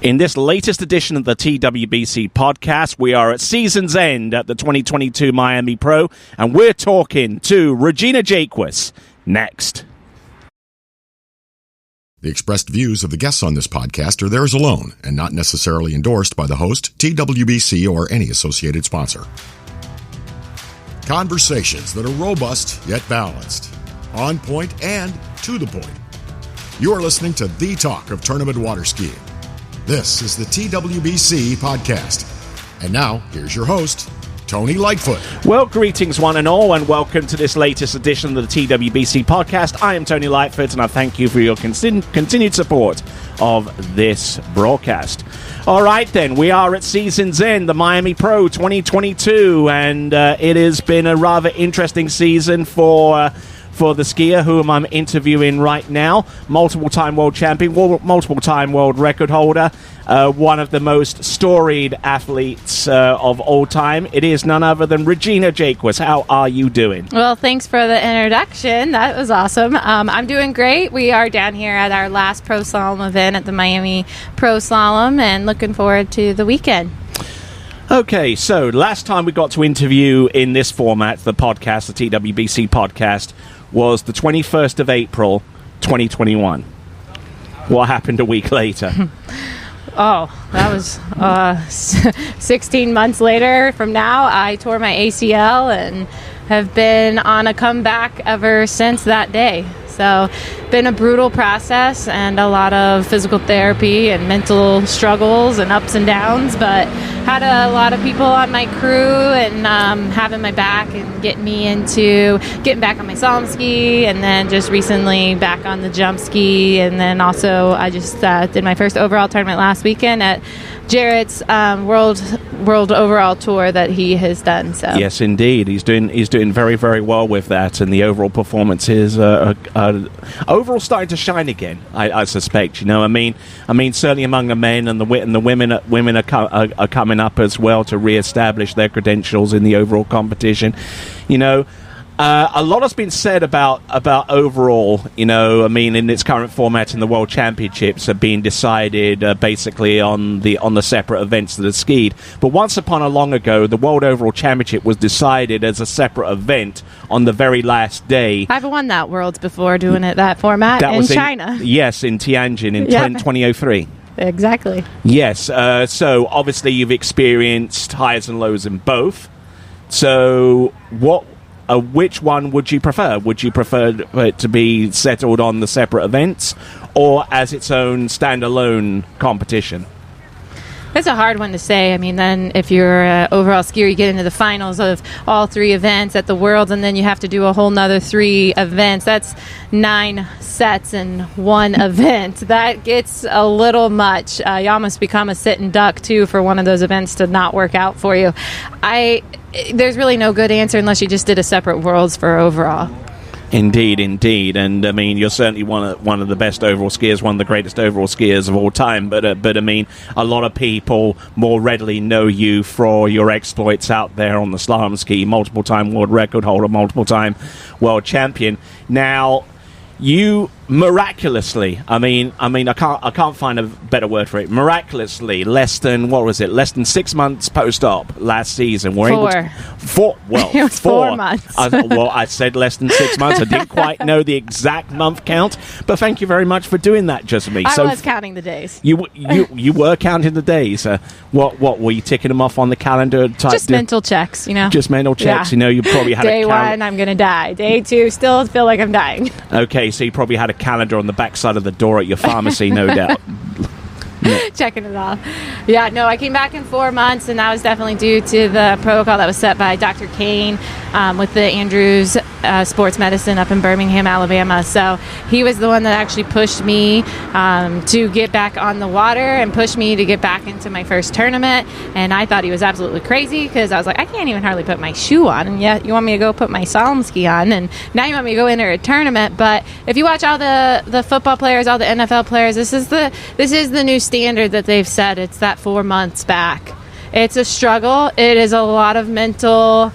In this latest edition of the TWBC podcast, we are at season's end at the 2022 Miami Pro, and we're talking to Regina Jaquess next. The expressed views of the guests on this podcast are theirs alone and not necessarily endorsed by the host, TWBC, or any associated sponsor. Conversations that are robust yet balanced, on point and to the point. You are listening to the talk of tournament water skiing. This is the TWBC podcast. And now, here's your host, Tony Lightfoot. Well, greetings one and all, and welcome to this latest edition of the TWBC podcast. I am Tony Lightfoot, and I thank you for your continued support of this broadcast. All right, then, we are at season's end, the Miami Pro 2022, and it has been a rather interesting season for the skier whom I'm interviewing right now. Multiple-time world champion, multiple-time world record holder, one of the most storied athletes of all time. It is none other than Regina Jaquess. How are you doing? Well, thanks for the introduction. That was awesome. I'm doing great. We are down here at our last Pro Slalom event at the Miami Pro Slalom and looking forward to the weekend. Okay, so last time we got to interview in this format, the podcast, the TWBC podcast, was the 21st of April, 2021. What happened a week later? Oh, that was 16 months later from now. I tore my ACL and have been on a comeback ever since that day. So, been a brutal process and a lot of physical therapy and mental struggles and ups and downs, but had a lot of people on my crew and having my back and getting me into getting back on my slalom ski, and then just recently back on the jump ski, and then also I just did my first overall tournament last weekend at Jarrett's world overall tour that he has done. So yes, indeed, he's doing very, very well with that, and the overall performance is overall starting to shine again. I suspect. You know, I mean, certainly among the men and the women are coming up as well to reestablish their credentials in the overall competition. You know. A lot has been said about overall, you know, I mean, in its current format in the World Championships are being decided basically on the separate events that are skied. But once upon a long ago, the World Overall Championship was decided as a separate event on the very last day. I've won that Worlds before doing it that format in China. Yes, in Tianjin in 2003. Exactly. Yes, so obviously you've experienced highs and lows in both. So which one would you prefer? Would you prefer it to be settled on the separate events or as its own standalone competition? It's a hard one to say. I mean, then if you're an overall skier, you get into the finals of all three events at the Worlds, and then you have to do a whole nother 3 events. That's 9 sets in one event. That gets a little much. You almost become a sitting duck, too, for one of those events to not work out for you. There's really no good answer unless you just did a separate Worlds for overall. Indeed. And, I mean, you're certainly one of the best overall skiers, one of the greatest overall skiers of all time. But I mean, a lot of people more readily know you for your exploits out there on the slalom ski, multiple-time world record holder, multiple-time world champion. Now, you miraculously, I can't find a better word for it. Miraculously, less than 6 months post-op last season. It was 4 months. I said less than 6 months. I didn't quite know the exact month count, but thank you very much for doing that, just me. I was counting the days. You were counting the days. What were you ticking them off on the calendar? Just mental checks, you know. Just mental checks. Yeah. You know, you probably had Day 1, I'm going to die. Day 2, still feel like I'm dying. Okay, so you probably had a calendar on the backside of the door at your pharmacy, no doubt. Checking it off. Yeah, no, I came back in 4 months, and that was definitely due to the protocol that was set by Dr. Kane with the Andrews Sports Medicine up in Birmingham, Alabama. So he was the one that actually pushed me to get back on the water and pushed me to get back into my first tournament. And I thought he was absolutely crazy because I was like, I can't even hardly put my shoe on. And yet you want me to go put my slalom ski on. And now you want me to go enter a tournament. But if you watch all the football players, all the NFL players, this is the new standard that they've set. It's that 4 months back. It's a struggle. It is a lot of mental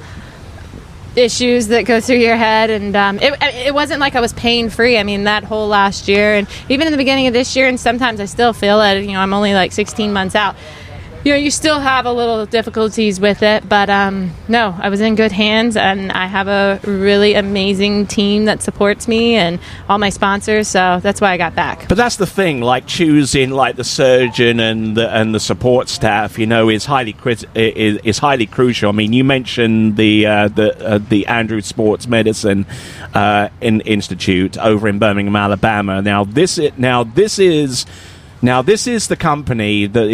issues that go through your head, and it wasn't like I was pain free. I mean, that whole last year, and even in the beginning of this year, and sometimes I still feel it. You know, I'm only like 16 months out. You know, you still have a little difficulties with it, but no, I was in good hands, and I have a really amazing team that supports me and all my sponsors, so that's why I got back. But that's the thing, like choosing like the surgeon and the support staff, you know, is highly crucial. I mean, you mentioned the Andrews Sports Medicine Institute over in Birmingham, Alabama. Now this is the company that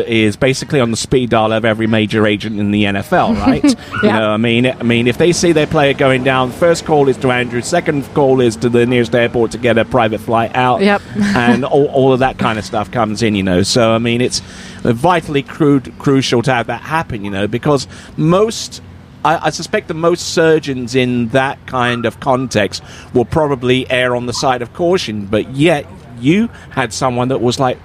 is basically on the speed dial of every major agent in the NFL, right? Yeah. You know, I mean, if they see their player going down, first call is to Andrews, second call is to the nearest airport to get a private flight out. Yep. And all of that kind of stuff comes in, you know. So, I mean, it's vitally crucial to have that happen, you know, because I suspect that most surgeons in that kind of context will probably err on the side of caution, but yet you had someone that was like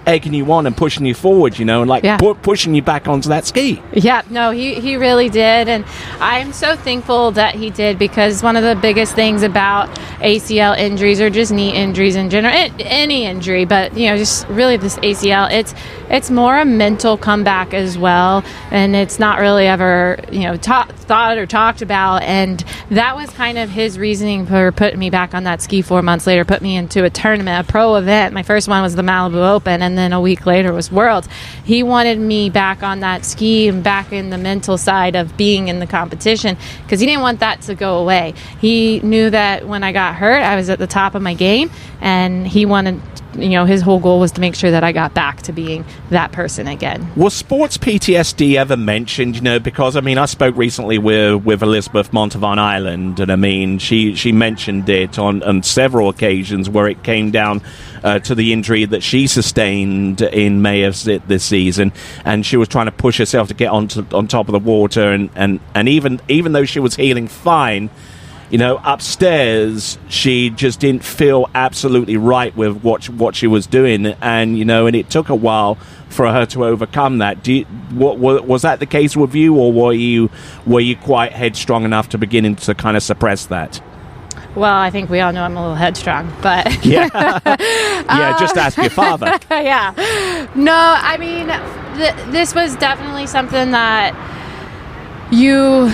egging you on and pushing you forward, you know, and like pushing you back onto that ski. Yeah, no, he really did, and I'm so thankful that he did, because one of the biggest things about ACL injuries, or just knee injuries in general, any injury, but you know, just really this ACL, it's more a mental comeback as well, and it's not really ever, you know, thought or talked about, and that was kind of his reasoning for putting me back on that ski 4 months later, put me into a tournament, a pro event. My first one was the Malibu Open, and then a week later was Worlds. He wanted me back on that ski and back in the mental side of being in the competition, because he didn't want that to go away. He knew that when I got hurt, I was at the top of my game, and he wanted, you know, his whole goal was to make sure that I got back to being that person again. Was sports PTSD ever mentioned? You know, because I mean, I spoke recently with Elizabeth Montavon Island, and I mean, she mentioned it on several occasions where it came down to the injury that she sustained in May of this season, and she was trying to push herself to get on top of the water, and even though she was healing fine, you know, upstairs she just didn't feel absolutely right with what she was doing, and you know, and it took a while for her to overcome that. Was that the case with you, or were you quite headstrong enough to begin to kind of suppress that? Well, I think we all know I'm a little headstrong, but yeah, just ask your father. Yeah, no, I mean, this was definitely something that you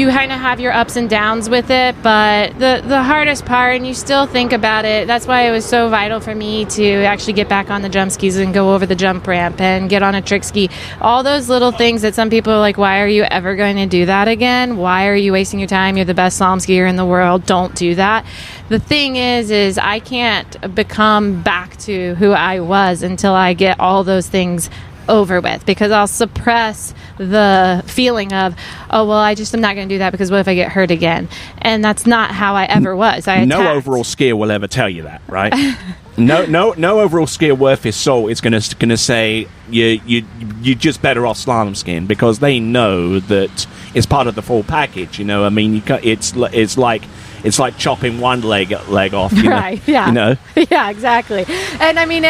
kind of have your ups and downs with it, but the hardest part, and you still think about it, that's why it was so vital for me to actually get back on the jump skis and go over the jump ramp and get on a trick ski. All those little things that some people are like, why are you ever going to do that again? Why are you wasting your time? You're the best slalom skier in the world. Don't do that. The thing is I can't become back to who I was until I get all those things over with, because I'll suppress the feeling of, oh, well, I just am not going to do that because what if I get hurt again? And that's not how I ever was. No overall skier will ever tell you that, right? No overall skier worth his salt is going to say you're just better off slalom skiing, because they know that it's part of the full package. You know, I mean, it's like chopping one leg off, right? Know, yeah, you know. Yeah, exactly. And I mean,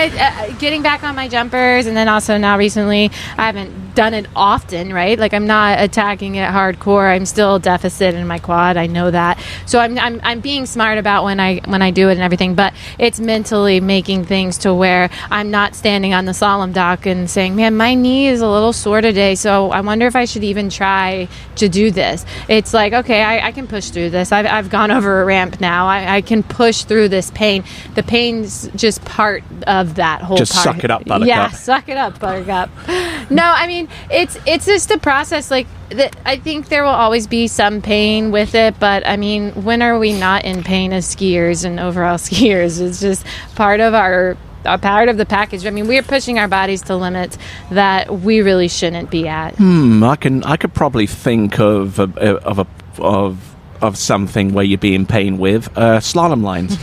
getting back on my jumpers, and then also now recently, I haven't done it often, right? Like, I'm not attacking it hardcore. I'm still deficit in my quad. I know that. So I'm being smart about when I do it and everything. But it's mentally making things to where I'm not standing on the slalom dock and saying, man, my knee is a little sore today, so I wonder if I should even try to do this. It's like, okay, I can push through this. I've gone over a ramp now. I can push through this pain. The pain's just part of that whole just part. Suck it up, Buttercup. Yeah, suck it up, Buttercup. No, I mean, it's just a process. Like, I think there will always be some pain with it, but I mean, when are we not in pain as skiers and overall skiers? It's just part of a part of the package. I mean, we're pushing our bodies to limits that we really shouldn't be at. I could probably think of something where you'd be in pain with slalom lines.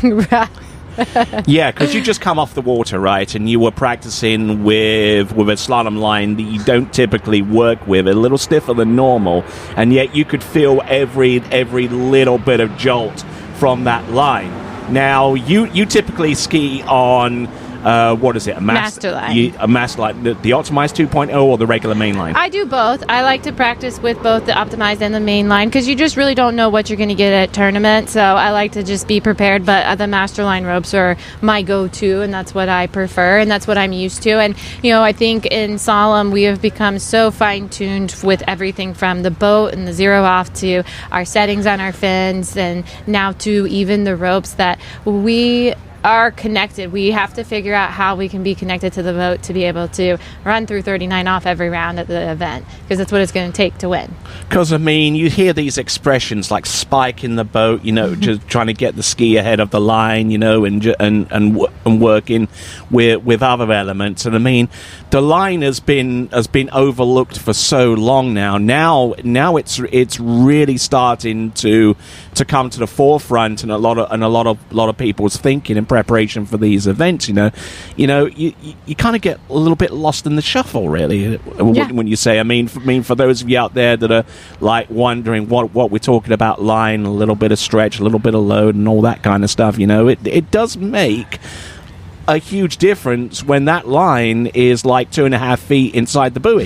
Yeah, because you just come off the water, right, and you were practicing with a slalom line that you don't typically work with, a little stiffer than normal, and yet you could feel every little bit of jolt from that line. Now, you typically ski on what is it? Master line. A master line. The optimized 2.0 or the regular main line? I do both. I like to practice with both the optimized and the main line because you just really don't know what you're going to get at tournament. So I like to just be prepared. But the master line ropes are my go-to, and that's what I prefer, and that's what I'm used to. And I think in slalom we have become so fine-tuned with everything from the boat and the zero off to our settings on our fins, and now to even the ropes that we are connected. We have to figure out how we can be connected to the boat to be able to run through 39 off every round at the event, because that's what it's going to take to win. Because, you hear these expressions like spike in the boat, just trying to get the ski ahead of the line, and working with other elements. And, the line has been overlooked for so long now. Now it's really starting to come to the forefront, and a lot of people's thinking and preparation for these events. You kind of get a little bit lost in the shuffle, really, when you say. For those of you out there that are like wondering what we're talking about, line, a little bit of stretch, a little bit of load, and all that kind of stuff. It does make a huge difference when that line is like 2.5 feet inside the buoy.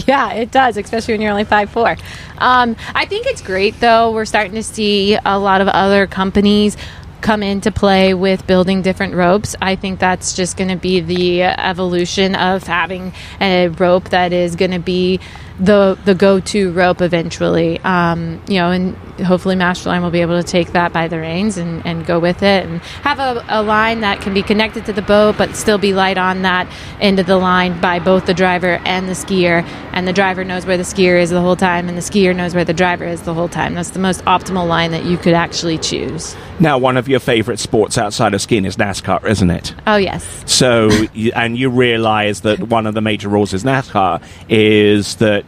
Yeah, it does, especially when you're only 5'4". I think it's great, though. We're starting to see a lot of other companies come into play with building different ropes. I think that's just going to be the evolution of having a rope that is going to be the go-to rope eventually. And hopefully Masterline will be able to take that by the reins and go with it, and have a line that can be connected to the boat but still be light on that end of the line by both the driver and the skier, and the driver knows where the skier is the whole time, and the skier knows where the driver is the whole time. That's the most optimal line that you could actually choose. Now, one of your favorite sports outside of skiing is NASCAR, isn't it? Oh, yes. So, and you realize that one of the major rules is NASCAR is that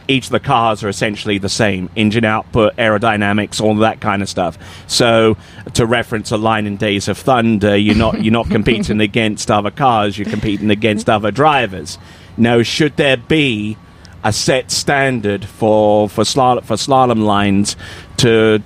each of the cars are essentially the same. Engine output, aerodynamics, all that kind of stuff. So, to reference a line in Days of Thunder, you're not competing against other cars, you're competing against other drivers. Now, should there be a set standard for slalom lines to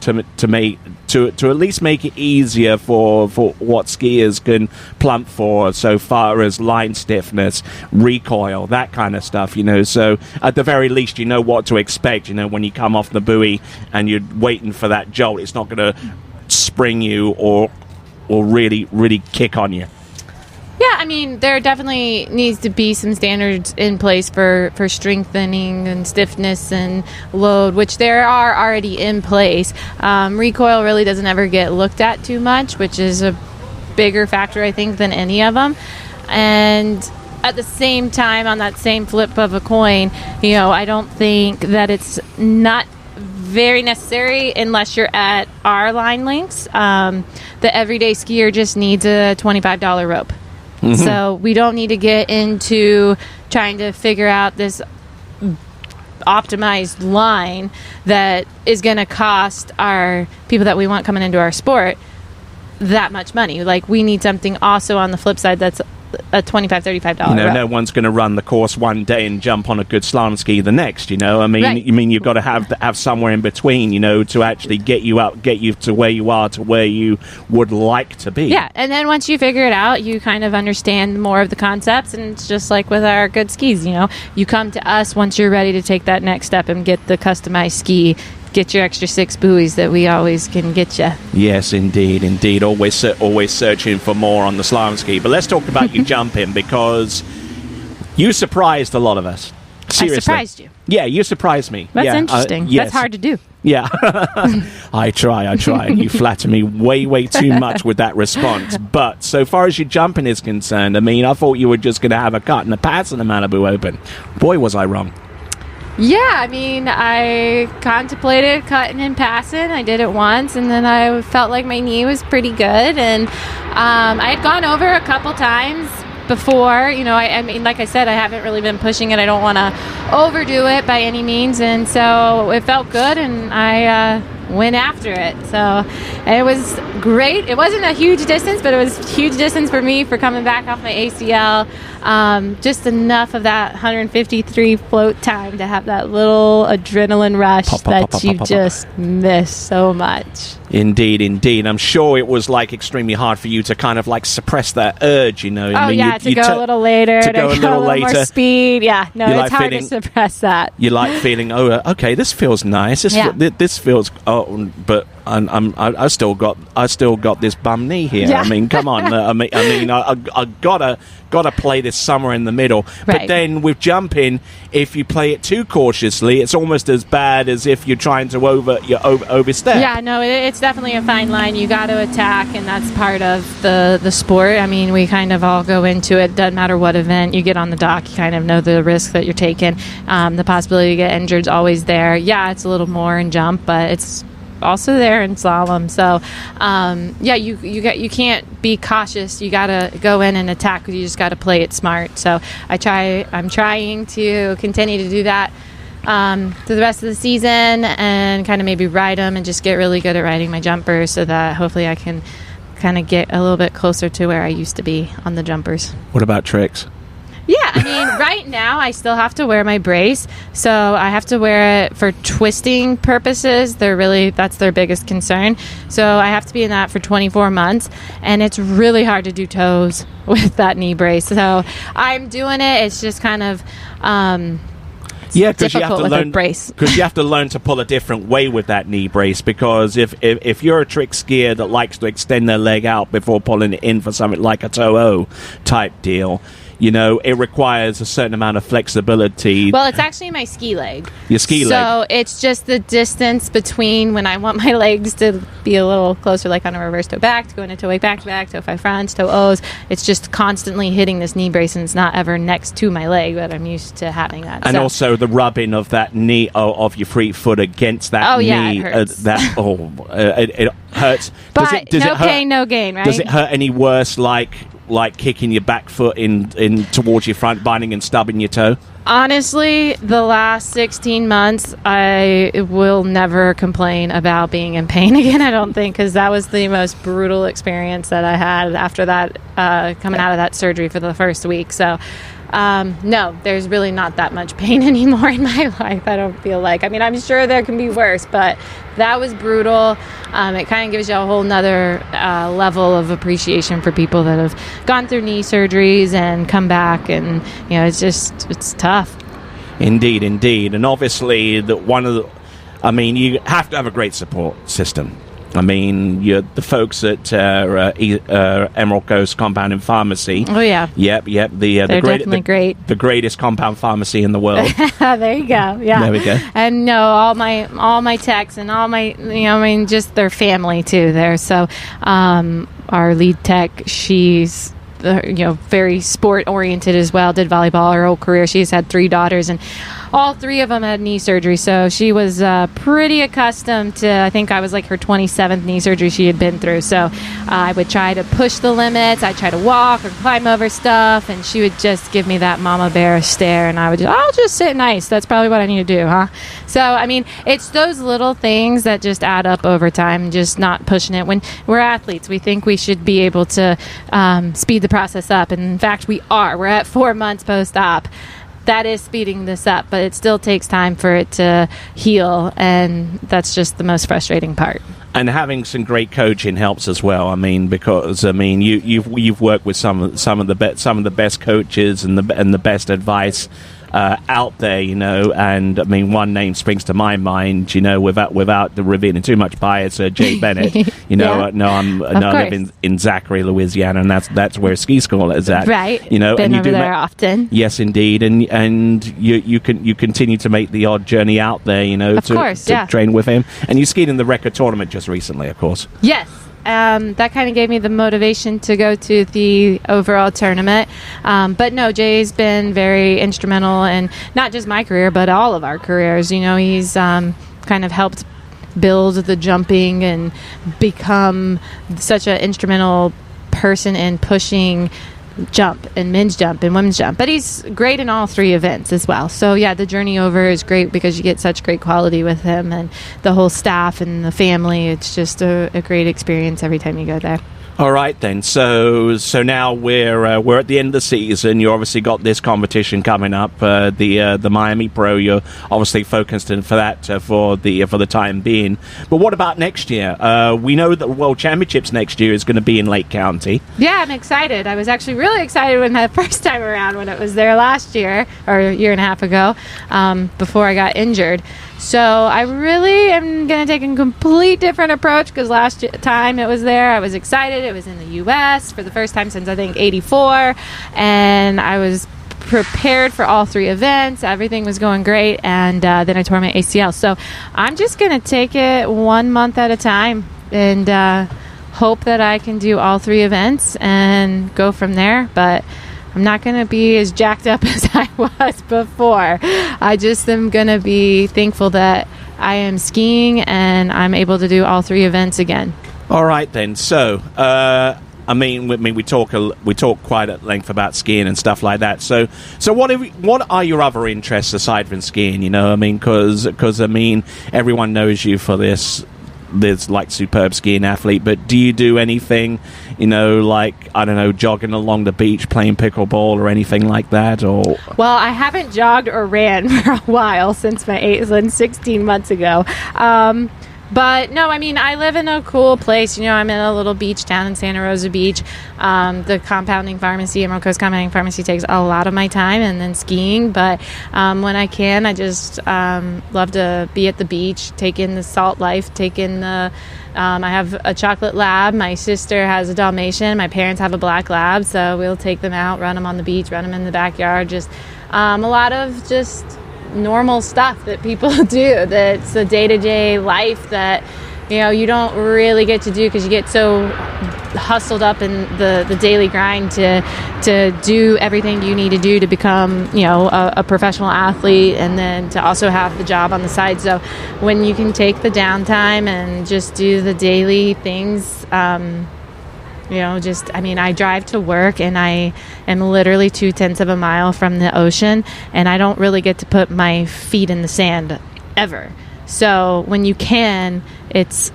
at least make it easier for what skiers can plump for, so far as line stiffness, recoil, that kind of stuff, so at the very least you know what to expect. When you come off the buoy and you're waiting for that jolt, it's not going to spring you or really kick on you. Yeah, there definitely needs to be some standards in place for strengthening and stiffness and load, which there are already in place. Recoil really doesn't ever get looked at too much, which is a bigger factor, I think, than any of them. And at the same time, on that same flip of a coin, I don't think that it's not very necessary unless you're at our line lengths. The everyday skier just needs a $25 rope. Mm-hmm. So we don't need to get into trying to figure out this optimized line that is going to cost our people that we want coming into our sport that much money. Like, we need something also on the flip side that's a $25, $35 rope. No one's going to run the course one day and jump on a good slalom ski the next, Right. You've got to have somewhere in between, to actually get you to where you are, to where you would like to be. Yeah, and then once you figure it out, you kind of understand more of the concepts, and it's just like with our good skis, you come to us once you're ready to take that next step and get the customized ski, get your extra 6 buoys that we always can get you. Yes, indeed. Always searching for more on the slalom ski. But let's talk about you jumping, because you surprised a lot of us. Seriously. I surprised you. Yeah, you surprised me. That's interesting. Yes. That's hard to do. Yeah. I try. And you flatter me way too much with that response. But so far as your jumping is concerned, I thought you were just going to have a cut and a pass in the Malibu Open. Boy, was I wrong. Yeah, I contemplated cutting and passing. I did it once, and then I felt like my knee was pretty good. And I had gone over a couple times before. Like I said, I haven't really been pushing it. I don't want to overdo it by any means. And so it felt good, and I went after it. So it was great. It wasn't a huge distance, but it was a huge distance for me for coming back off my ACL. Just enough of that 153 float time to have that little adrenaline rush that you just miss so much. Indeed, indeed. I'm sure it was like extremely hard for you to kind of like suppress that urge, you know. Oh, yeah, to go a little later, to go a little more speed. Yeah, no, it's hard to suppress that. You like feeling, okay, this feels nice. This feels, but I still got this bum knee here. Yeah. I mean, come on. I gotta play this somewhere in the middle. Right. But then with jumping, if you play it too cautiously, it's almost as bad as if you're trying to overstep. Yeah, no, it's definitely a fine line. You got to attack, and that's part of the sport. I mean, we kind of all go into it. Doesn't matter what event you get on the dock, you kind of know the risk that you're taking. The possibility to get injured is always there. Yeah, it's a little more in jump, but it's also there in slalom. So you can't be cautious. You gotta go in and attack. You just gotta play it smart. So I'm trying to continue to do that through the rest of the season, and kind of maybe ride them and just get really good at riding my jumpers, so that hopefully I can kind of get a little bit closer to where I used to be on the jumpers. What about tricks? Yeah, I mean, right now I still have to wear my brace, so I have to wear it for twisting purposes. That's their biggest concern. So I have to be in that for 24 months, and it's really hard to do toes with that knee brace. So I'm doing it. It's just kind of because you have to learn because you have to learn to pull a different way with that knee brace. Because if you're a trick skier that likes to extend their leg out before pulling it in for something like a toe-o type deal, you know, it requires a certain amount of flexibility. Well, it's actually my ski leg. Your ski leg. So it's just the distance between when I want my legs to be a little closer, like on a reverse toe back, to go into toe wake back to back, toe five fronts, toe O's. It's just constantly hitting this knee brace, and it's not ever next to my leg, but I'm used to having that. And also the rubbing of that knee, of your free foot against that knee. Yeah, it hurts. It hurts. But does it hurt? Pain, no gain, right? Does it hurt any worse, like kicking your back foot in towards your front, binding and stubbing your toe? Honestly, the last 16 months, I will never complain about being in pain again, I don't think, because that was the most brutal experience that I had after that, coming out of that surgery for the first week. So, no, there's really not that much pain anymore in my life, I don't feel like. I mean, I'm sure there can be worse, but that was brutal. It kind of gives you a whole nother level of appreciation for people that have gone through knee surgeries and come back, and you know, it's tough. Indeed. And obviously you have to have a great support system. I mean, the folks at Emerald Coast Compound and Pharmacy. Oh, yeah. Yep. They're definitely great. The greatest compound pharmacy in the world. There you go. Yeah. There we go. And no, all my techs and all my, just their family too there. So, our lead tech, she's very sport oriented as well. Did volleyball her whole career. She's had 3 daughters, and all 3 of them had knee surgery. So she was pretty accustomed to, I think I was like her 27th knee surgery she had been through. So I would try to push the limits. I'd try to walk or climb over stuff, and she would just give me that mama bear stare, and I'll just sit nice. That's probably what I need to do, huh? So, I mean, it's those little things that just add up over time, just not pushing it. When we're athletes, we think we should be able to speed the process up. And in fact, we are. We're at 4 months post-op. That is speeding this up, but it still takes time for it to heal, and that's just the most frustrating part. And having some great coaching helps as well. I mean, because you've worked with some of the best coaches and the best advice out there, and I mean, one name springs to my mind, without revealing too much bias, Jay Bennett. Yeah. I live in Zachary, Louisiana, and that's where ski school is at. Right. Been and over there often. Yes, indeed, and you continue to make the odd journey out there, to train with him, and you skied in the record tournament just recently, of course. Yes. That kind of gave me the motivation to go to the overall tournament. But no, Jay's been very instrumental in not just my career, but all of our careers. He's kind of helped build the jumping and become such an instrumental person in pushing jump and men's jump and women's jump, but he's great in all 3 events as well. So yeah, the journey over is great because you get such great quality with him and the whole staff and the family. It's just a great experience every time you go there. All right then. So now we're at the end of the season. You obviously got this competition coming up, the Miami Pro. You're obviously focused in for that for the time being. But what about next year? We know that the World Championships next year is going to be in Lake County. Yeah, I'm excited. I was actually really excited when the first time around when it was there last year or a year and a half ago, before I got injured. So I really am going to take a complete different approach because last time it was there, I was excited. It was in the U.S. for the first time since, I think, 84. And I was prepared for all three events. Everything was going great. And then I tore my ACL. So I'm just going to take it 1 month at a time and hope that I can do all three events and go from there. But I'm not going to be as jacked up as I was before. I just am going to be thankful that I am skiing and I'm able to do all three events again. All right then. So, we talk quite at length about skiing and stuff like that. So what are your other interests aside from skiing? You know, because everyone knows you for this like superb skiing athlete, but do you do anything, like, I don't know, jogging along the beach, playing pickleball or anything like that? Or well, I haven't jogged or ran for a while since 16 months ago. But no, I live in a cool place. I'm in a little beach town in Santa Rosa Beach. The compounding pharmacy, Emerald Coast Compounding Pharmacy, takes a lot of my time, and then skiing. But when I can, I just love to be at the beach, take in the salt life, take in the... I have a chocolate lab. My sister has a Dalmatian. My parents have a black lab. So we'll take them out, run them on the beach, run them in the backyard. Just a lot of just normal stuff that people do, that's a day-to-day life that you don't really get to do because you get so hustled up in the daily grind to do everything you need to do to become a professional athlete, and then to also have the job on the side. So when you can take the downtime and just do the daily things, I drive to work and I am literally 0.2 of a mile from the ocean, and I don't really get to put my feet in the sand ever. So when you can, it's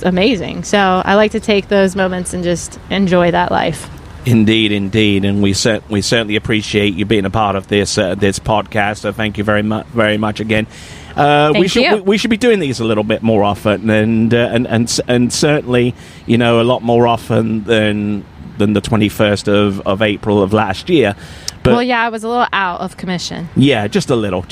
amazing. So I like to take those moments and just enjoy that life. Indeed, and we certainly appreciate you being a part of this podcast. So thank you very much again. We should be doing these a little bit more often, and certainly a lot more often than the 21st of April of last year. But, well, yeah, I was a little out of commission. Yeah, just a little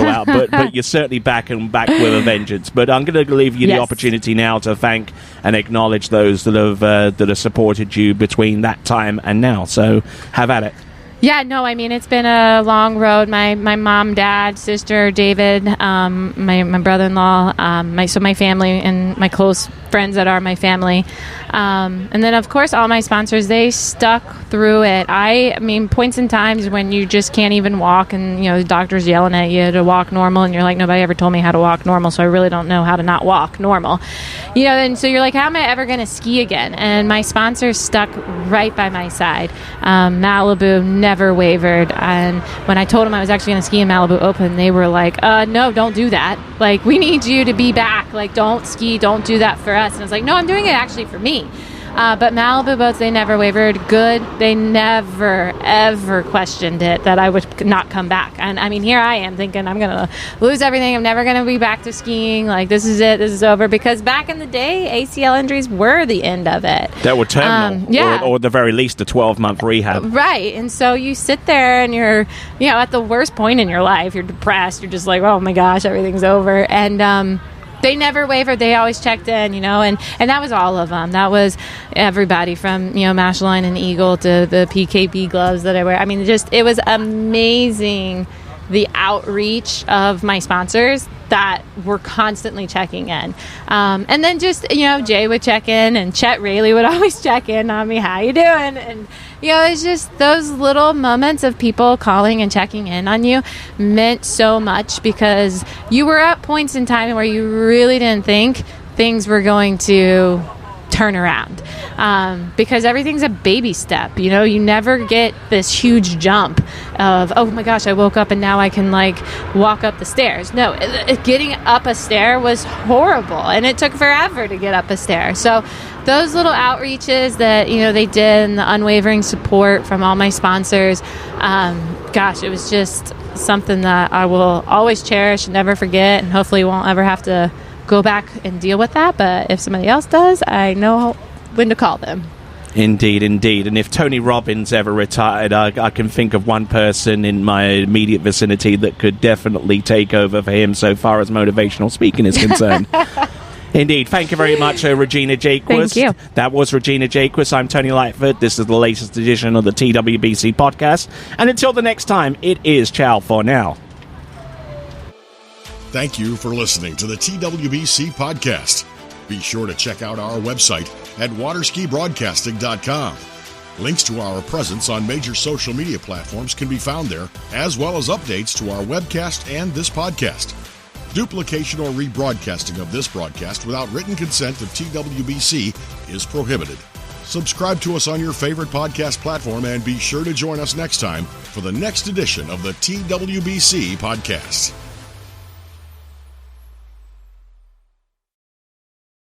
out. But you're certainly back with a vengeance. But I'm going to leave you the opportunity now to thank and acknowledge those that have supported you between that time and now. So have at it. Yeah, no, it's been a long road. My mom, dad, sister, David, my brother-in-law, my family and my close friends that are my family. And then, of course, all my sponsors, they stuck through it. Points in times when you just can't even walk and, the doctor's yelling at you to walk normal, and you're like, nobody ever told me how to walk normal, so I really don't know how to not walk normal. And so you're like, how am I ever going to ski again? And my sponsors stuck right by my side. Malibu never wavered. And when I told them I was actually going to ski in Malibu Open, they were like, no, don't do that. Like, we need you to be back. Like, don't ski, don't do that for us. And I was like, no, I'm doing it actually for me. But Malibu boats, they never wavered. Good. They never, ever questioned it that I would not come back. And here I am thinking I'm going to lose everything. I'm never going to be back to skiing. Like, this is it. This is over. Because back in the day, ACL injuries were the end of it. That were terminal. Or at the very least, a 12-month rehab. Right. And so you sit there and you're, at the worst point in your life. You're depressed. You're just like, oh my gosh, everything's over. And, they never wavered. They always checked in, and that was all of them. That was everybody from, Mashline and Eagle to the PKB gloves that I wear. It was amazing, the outreach of my sponsors that were constantly checking in. And then just, Jay would check in, and Chet Rayleigh would always check in on me. How you doing? And, it's just those little moments of people calling and checking in on you meant so much, because you were at points in time where you really didn't think things were going to turn around, because everything's a baby step. You never get this huge jump of, oh my gosh, I woke up and now I can walk up the stairs. No, getting up a stair was horrible, and it took forever to get up a stair. So those little outreaches that, they did, and the unwavering support from all my sponsors, it was just something that I will always cherish and never forget, and hopefully won't ever have to go back and deal with that. But if somebody else does, I know when to call them. Indeed. And if Tony Robbins ever retired, I can think of one person in my immediate vicinity that could definitely take over for him so far as motivational speaking is concerned. Indeed. Thank you very much, Regina Jaquess. Thank you. That was Regina Jaquess. I'm Tony Lightfoot. This is the latest edition of the TWBC podcast. And until the next time, it is ciao for now. Thank you for listening to the TWBC podcast. Be sure to check out our website at waterskibroadcasting.com. Links to our presence on major social media platforms can be found there, as well as updates to our webcast and this podcast. Duplication or rebroadcasting of this broadcast without written consent of TWBC is prohibited. Subscribe to us on your favorite podcast platform and be sure to join us next time for the next edition of the TWBC podcast.